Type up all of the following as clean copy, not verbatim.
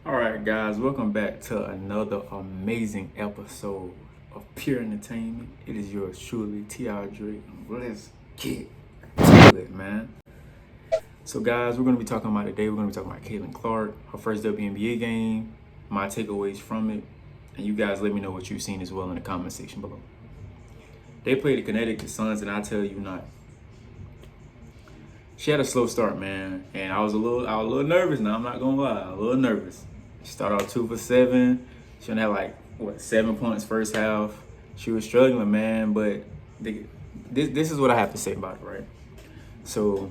All right, guys, welcome back to another amazing episode of Pure Entertainment. It is yours truly, T.R. Drake. Let's get to it, man. So, guys, we're going to be talking about today. We're going to be talking about Caitlin Clark, her first WNBA game, my takeaways from it, and you guys let me know what you've seen as well in the comment section below. They played the Connecticut Suns, and I tell you not. She had a slow start, man, and I was a little nervous. Now I'm not gonna lie, a little nervous. She started off 2 for 7. She only had 7 points first half. She was struggling, man. But this is what I have to say about it, right? So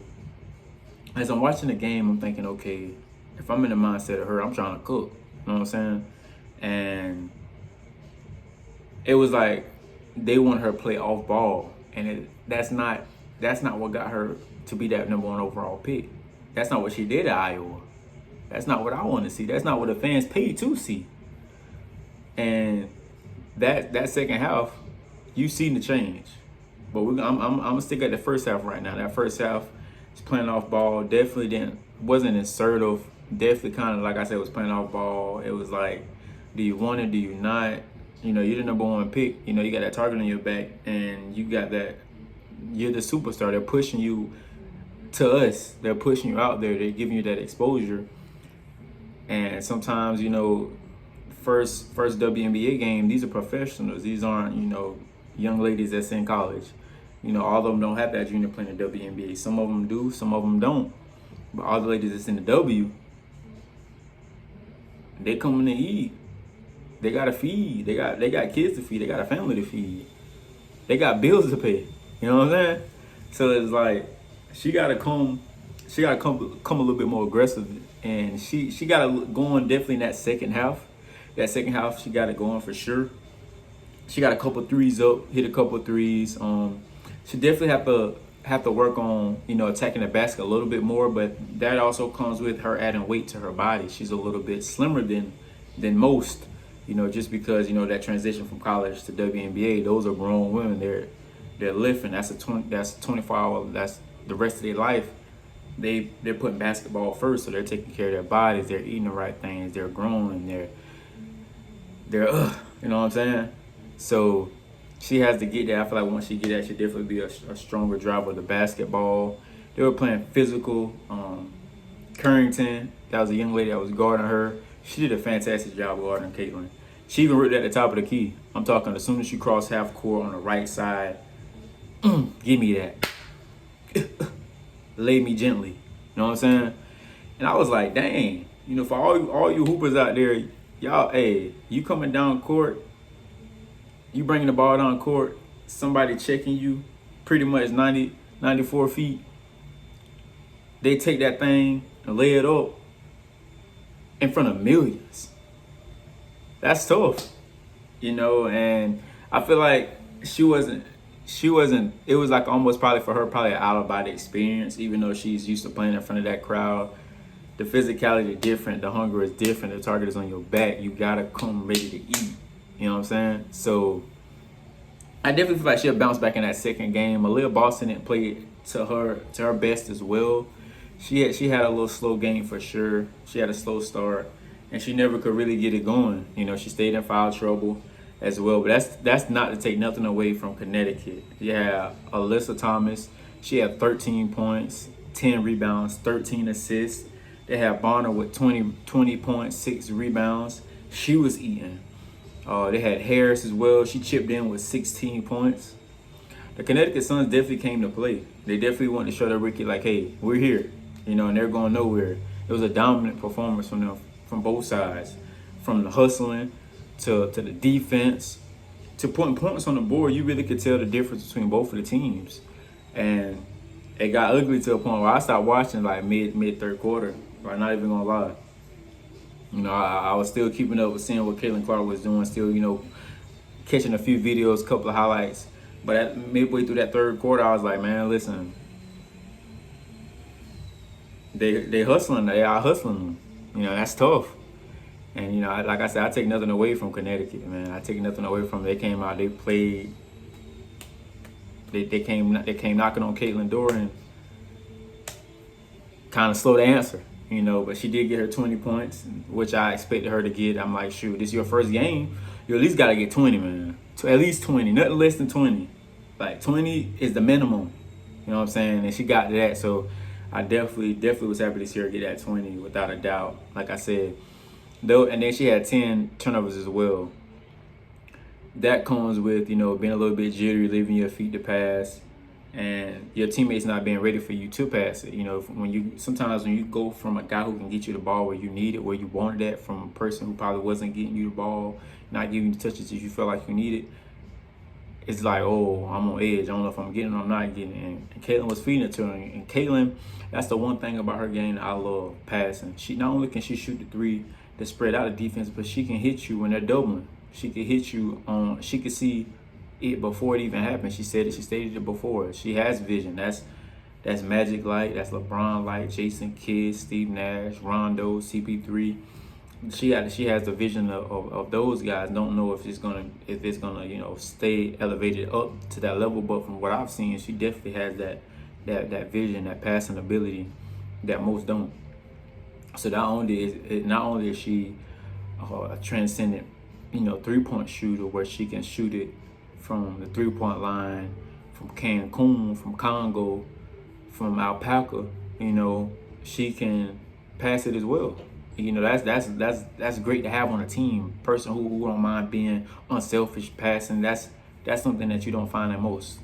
as I'm watching the game, I'm thinking, okay, if I'm in the mindset of her, I'm trying to cook. You know what I'm saying? And it was like they want her to play off ball, and that's not what got her to be that #1 overall pick. That's not what she did at Iowa. That's not what I want to see. That's not what the fans paid to see. And that second half, you seen the change. But I'm gonna stick at the first half right now. That first half is playing off ball. Definitely wasn't assertive. Definitely kind of, like I said, was playing off ball. It was like, do you want it? Do you not? You know, you're the #1 pick. You know, you got that target on your back, and you got that. You're the superstar. They're pushing you to us. They're pushing you out there. They're giving you that exposure. And sometimes, you know, first WNBA game, these are professionals. These aren't, you know, young ladies that's in college. You know, all of them don't have that junior playing in the WNBA. Some of them do, some of them don't. But all the ladies that's in the W, they coming to eat. They gotta feed. They got kids to feed. They got a family to feed. They got bills to pay. You know what I'm saying? So it's like she gotta come a little bit more aggressive, and she gotta go on definitely in that second half. That second half, she got it going for sure. She got a couple threes up, hit a couple threes. She definitely have to work on, you know, attacking the basket a little bit more, but that also comes with her adding weight to her body. She's a little bit slimmer than most, you know, just because, you know, that transition from college to WNBA, those are grown women. They're lifting. That's 24 hour. That's the rest of their life. They're putting basketball first, so they're taking care of their bodies. They're eating the right things. They're growing. They're you know what I'm saying? So she has to get there. I feel like once she get that, she'll definitely be a stronger driver of the basketball. They were playing physical. Currington, that was a young lady that was guarding her. She did a fantastic job guarding Caitlin. She even ripped at the top of the key. I'm talking as soon as she crossed half court on the right side, give me that. Lay me gently. You know what I'm saying? And I was like, dang, you know, for all you hoopers out there, y'all, hey, you coming down court, you bringing the ball down court, somebody checking you pretty much 94 feet. They take that thing and lay it up in front of millions. That's tough, you know, and I feel like she wasn't, it was like almost probably for her, probably an out of body experience, even though she's used to playing in front of that crowd. The physicality is different, the hunger is different, the target is on your back. You gotta come ready to eat. You know what I'm saying? So I definitely feel like she'll bounce back in that second game. Aaliyah Boston didn't play to her best as well. She had a little slow game for sure. She had a slow start, and she never could really get it going. You know, she stayed in foul trouble as well. But that's not to take nothing away from Connecticut. Yeah, Alyssa Thomas, she had 13 points, 10 rebounds, 13 assists. They had Bonner with 20 points, 6 rebounds. She was eating. They had Harris as well. She chipped in with 16 points. The Connecticut Suns definitely came to play. They definitely wanted to show the Ricky, like, hey, we're here. You know, and they're going nowhere. It was a dominant performance from them, from both sides. From the hustling to the defense to putting points on the board. You really could tell the difference between both of the teams. And it got ugly to a point where I stopped watching like mid third quarter. I'm not even gonna lie. You know, I was still keeping up with seeing what Caitlin Clark was doing, still, you know, catching a few videos, a couple of highlights. But at midway through that third quarter, I was like, man, listen, they hustling, they are hustling them. You know, that's tough. And, you know, like I said, I take nothing away from Connecticut, man. I take nothing away from them. They came out, they played, they came knocking on Caitlin's door and kind of slow to answer. You you know, but she did get her 20 points, which I expected her to get. I'm like, shoot, this is your first game. You at least got to get 20, man. At least 20, nothing less than 20. Like 20 is the minimum. You know what I'm saying? And she got to that, so I definitely was happy to see her get that 20 without a doubt. Like I said, though, and then she had 10 turnovers as well. That comes with, you know, being a little bit jittery, leaving your feet to pass, and your teammates not being ready for you to pass it. You know, sometimes when you go from a guy who can get you the ball where you need it, where you wanted it, from a person who probably wasn't getting you the ball, not giving you the touches that you felt like you needed, it's like, oh, I'm on edge. I don't know if I'm getting it or I'm not getting it. And Caitlin was feeding it to her. And Caitlin, that's the one thing about her game that I love, passing. She not only can she shoot the three to spread out the defense, but she can hit you when they're doubling. She can hit you on. She can see it before it even happens. She said it. She stated it before. She has vision. That's Magic Light. That's LeBron Light. Jason Kidd, Steve Nash, Rondo, CP3. She has the vision of those guys. Don't know if it's gonna you know, stay elevated up to that level, but from what I've seen, she definitely has that vision, that passing ability that most don't. So not only is she a transcendent, you know, 3-point shooter where she can shoot it from the 3-point line, from Cancun, from Congo, from Alpaca, you know, she can pass it as well. You know, that's great to have on a team. Person who don't mind being unselfish, passing. That's something that you don't find in most.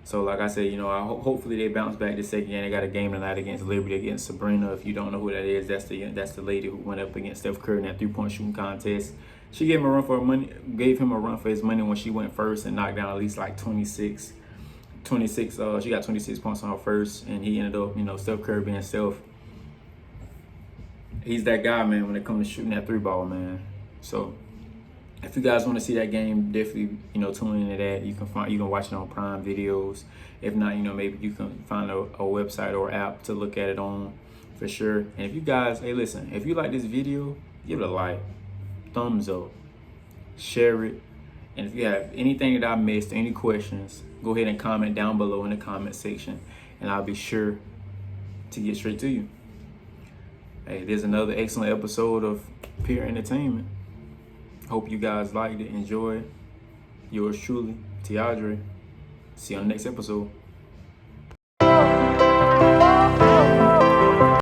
So like I said, you know, hopefully they bounce back this second game. They got a game tonight against Liberty, against Sabrina. If you don't know who that is, that's the lady who went up against Steph Curry in that 3-point shooting contest. She gave him a run for his money when she went first and knocked down at least like 26. She got 26 points on her first, and he ended up, you know, Steph Curry being Steph. He's that guy, man, when it comes to shooting that 3-ball, man. So if you guys want to see that game, definitely, you know, tune into that. You can watch it on Prime Videos. If not, you know, maybe you can find a website or app to look at it on for sure. And if you guys, hey, listen, if you like this video, give it a like, thumbs up, share it. And if you have anything that I missed, any questions, go ahead and comment down below in the comment section, and I'll be sure to get straight to you. Hey, there's another excellent episode of Peer Entertainment. Hope you guys liked it, enjoy. Yours truly, Tiadre. See you on the next episode.